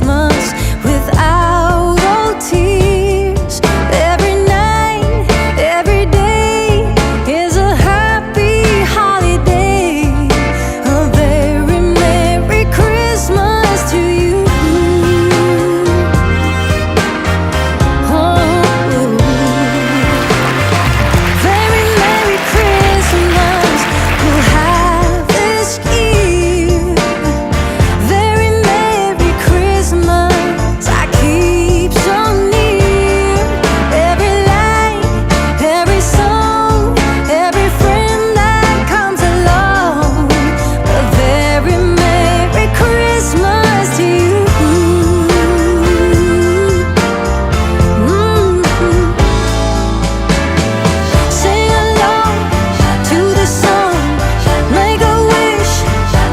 Christmas without all tears. Every night, every day is a happy holiday. A very Merry Christmas to you. Oh, very Merry Christmas we'll have this year. Very Merry Christmas I keep so near. Every light, every song, every friend that comes along. A very Merry Christmas to you. Sing along to the song, make a wish,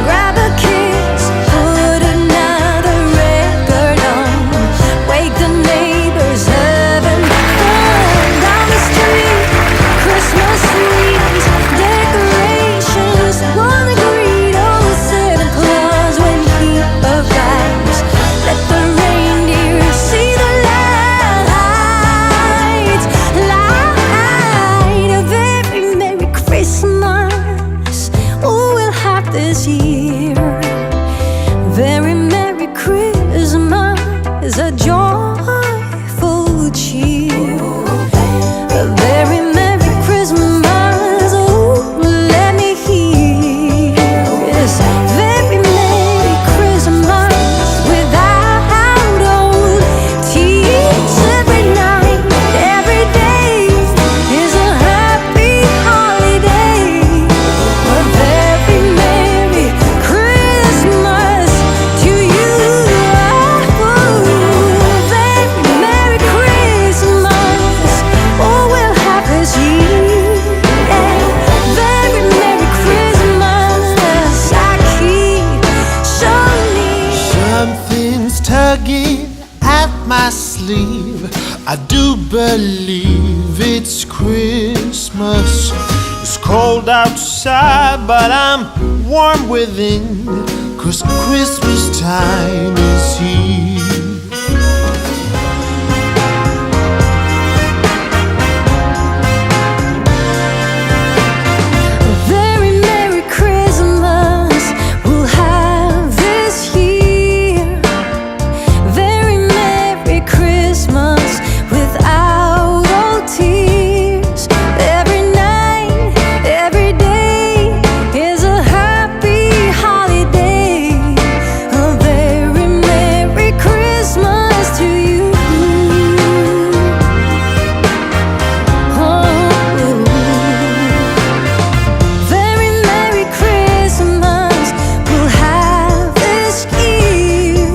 grab a kiss, put another record on, wake the neighbors, having fun down the street. Christmas trees, decorations, wanna greet old Santa Claus when he arrives. Let the reindeer see the lights, light a very Merry Christmas. Oh, we'll have this year. Very Merry Christmas, a joyful cheer. A very Merry Christmas, oh, let me hear. Yes, very Merry Christmas without old tears. Every night, every day is a happy holiday. A very Merry Christmas to you. Very Merry Christmas, oh, we'll have this year. Very Merry Christmas I keep so near. Something's tugging at my sleeve. I do believe it's Christmas. It's cold outside, but I'm warm within, 'cause Christmas time is here. Very Merry Christmas we'll have this year. Very Merry Christmas without all tears. Every night, every day is a happy holiday. A very Merry Christmas to you. Oh, very Merry Christmas we'll have this year.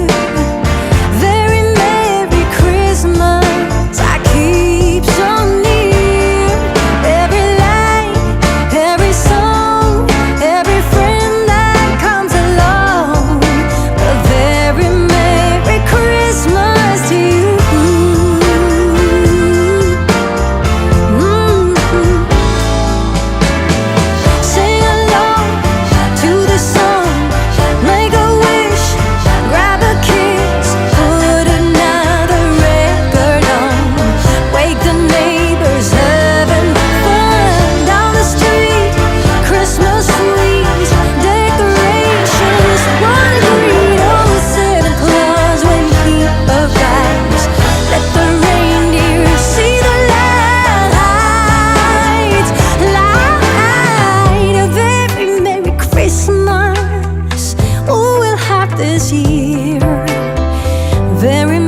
Very Merry Christmas I keep so near. Every light, every song, every friend that comes along. A very Merry Christmas to you. Sing along to the song, make a wish, grab a kiss, put another record on, wake the neighbors, having fun down the street. Christmas trees, decorations, wanna greet old Santa Claus when he arrives. Let the reindeer see the lights, light a very Merry Christmas. Oh, we'll have this year. Very